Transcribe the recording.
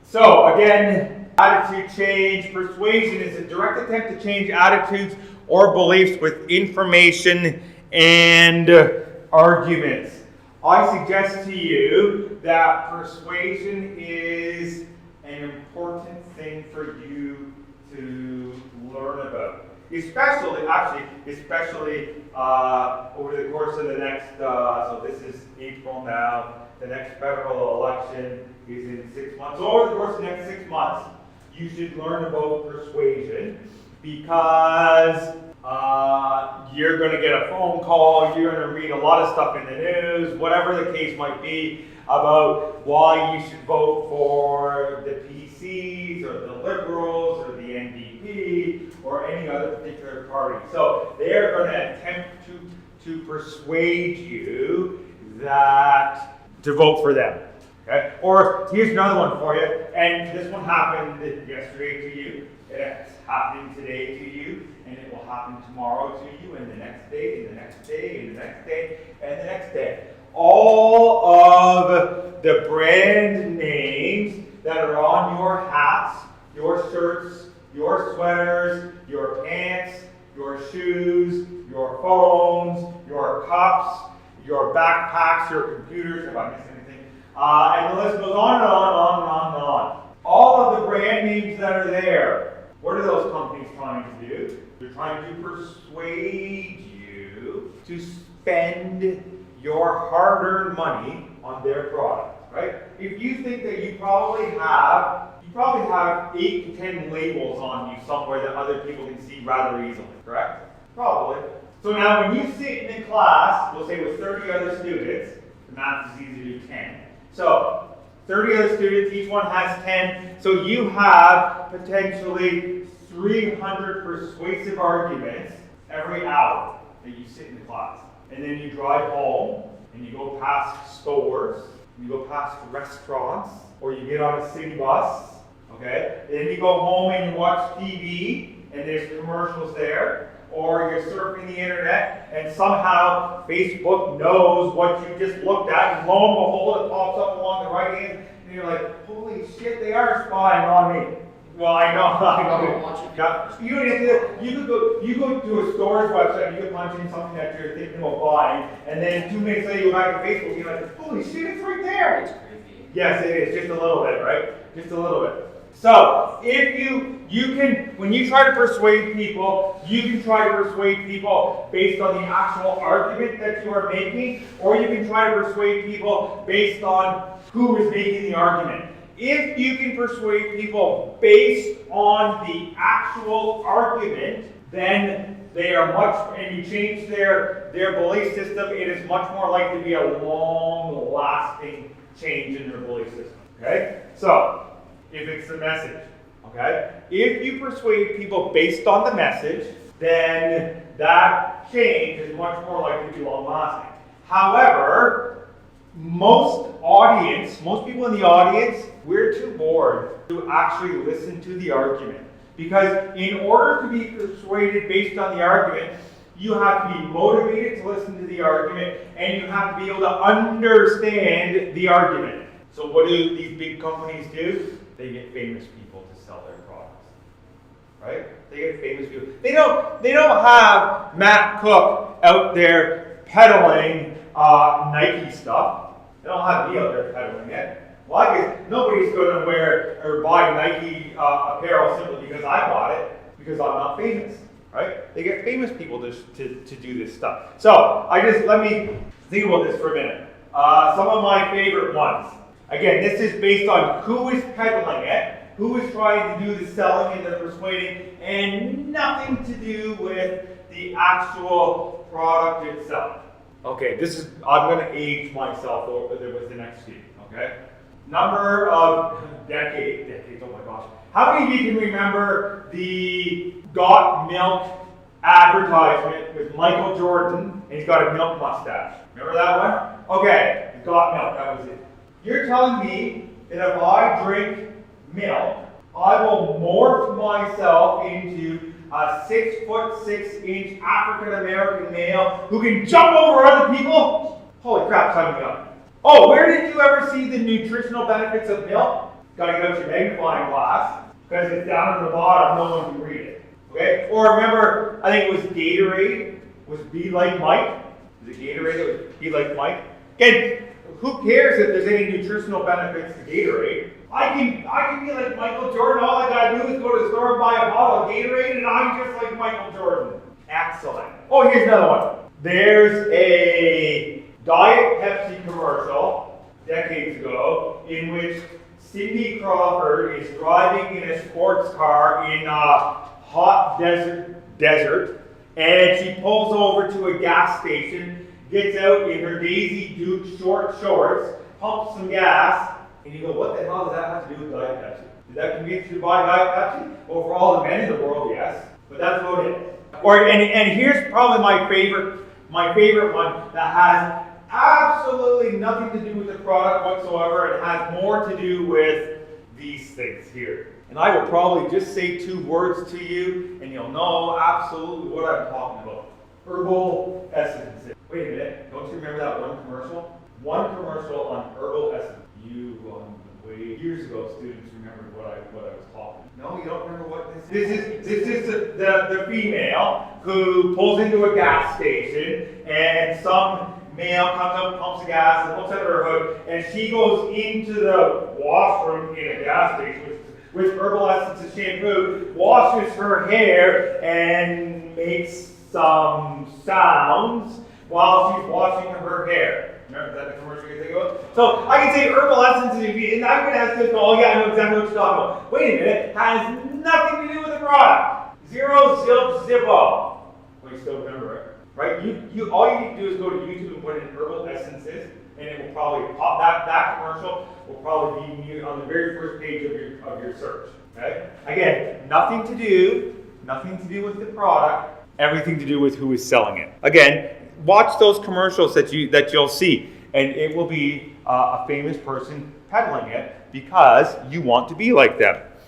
So again, attitude change. Persuasion is a direct attempt to change attitudes or beliefs with information and arguments. I suggest to you that persuasion is an important thing for you to learn about. Especially over the course of the next, so this is April now, the next federal election is in 6 months. So over the course of the next 6 months, you should learn about persuasion because you're going to get a phone call, you're going to read a lot of stuff in the news, whatever the case might be, about why you should vote for the PCs or the Liberals or the NDP or any other particular party. So they are going to attempt to persuade you that to vote for them. Okay? Or here's another one for you, and this one happened yesterday to you, it's happening today to you, and it will happen tomorrow to you, and the next day, and the next day, and the next day, and the next day. All of the brand names that are on your hats, your shirts, your sweaters, your pants, your shoes, your phones, your cups, your backpacks, your computers, if I missed anything, and the list goes on and on and on and on and on. All of the brand names that are there, what are those companies trying to do? They're trying to persuade you to spend your hard-earned money on their product, right? If you think that you probably have 8 to 10 labels on you somewhere that other people can see rather easily, correct? Probably. So now when you sit in a class, we'll say with 30 other students, the math is easy to do 10. So 30 other students, each one has 10. So you have potentially 300 persuasive arguments every hour that you sit in the class. And then you drive home, and you go past stores, you go past restaurants, or you get on a city bus, okay? And then you go home and you watch TV, and there's commercials there, or you're surfing the internet, and somehow Facebook knows what you just looked at, and lo and behold, it pops up along the right hand, and you're like, holy shit, they are spying on me. Well, I know. Yeah. You go to a store's website, you can punch in something that you're thinking about buying, and then 2 minutes later you go back to Facebook, and you're like, holy shit, it's right there. It's creepy. Yes, it is, just a little bit, right? Just a little bit. So, if you can, when you try to persuade people, you can try to persuade people based on the actual argument that you are making, or you can try to persuade people based on who is making the argument. If you can persuade people based on the actual argument, then they are and you change their belief system, it is much more likely to be a long-lasting change in their belief system. Okay? So, if it's the message, okay? If you persuade people based on the message, then that change is much more likely to be long-lasting. However, most people in the audience, we're too bored to actually listen to the argument. Because in order to be persuaded based on the argument, you have to be motivated to listen to the argument, and you have to be able to understand the argument. So what do these big companies do? They get famous people to sell their products. Right? They get famous people. They don't have Matt Cook out there peddling Nike stuff. They don't have me out there peddling it. Well, I guess nobody's going to wear or buy Nike apparel simply because I bought it, because I'm not famous, right? They get famous people to do this stuff. So, let me think about this for a minute. Some of my favorite ones. Again, this is based on who is peddling it, who is trying to do the selling and the persuading, and nothing to do with the actual product itself. Okay, I'm going to age myself over with the next sheet, okay? Number of decades, oh my gosh. How many of you can remember the Got Milk advertisement with Michael Jordan, and he's got a milk mustache? Remember that one? Okay, Got Milk, that was it. You're telling me that if I drink milk, I will morph myself into a 6'6" African American male who can jump over other people? Holy crap, sign me up. Oh, where did you ever see the nutritional benefits of milk? Gotta get out your magnifying glass, because it's down at the bottom, no one can read it. Okay? Or remember, I think it was Gatorade, was Be Like Mike. Was it Gatorade that was Be Like Mike? Again, who cares if there's any nutritional benefits to Gatorade? I can be like Michael Jordan. All I gotta do is go to the store and buy a bottle of Gatorade, and I'm just like Michael Jordan. Excellent. Oh, here's another one. There's a Diet Pepsi commercial decades ago in which Cindy Crawford is driving in a sports car in a hot desert, and she pulls over to a gas station, gets out in her Daisy Duke short shorts, pumps some gas, and you go, what the hell does that have to do with Diet Pepsi? Did that convince you to buy Diet Pepsi? Well, for all the men in the world, yes. But that's about it. And here's probably my favorite one that has absolutely nothing to do with the product whatsoever. It has more to do with these things here. And I will probably just say 2 words to you, and you'll know absolutely what I'm talking about. Herbal essences. Wait a minute, don't you remember that one commercial? One commercial on herbal essence. Years ago, students remembered what I was talking about. No, you don't remember what this is? This is the female who pulls into a gas station, and some male comes up, pumps the gas, and looks at her hood, and she goes into the washroom in a gas station with herbal essences shampoo, washes her hair, and makes some sounds while she's washing her hair. Remember that the commercial you think about? So I can say herbal essences, and I would ask this, oh yeah, I know exactly what you're talking about. Wait a minute, has nothing to do with the product. Zero, zip, zippo. Well, you still remember it, right? You all you need to do is go to YouTube and put in herbal essences, and it will probably pop. That commercial will probably be on the very first page of your search. Okay? Again, nothing to do with the product. Everything to do with who is selling it. Again, watch those commercials that you'll see, and it will be a famous person peddling it because you want to be like them.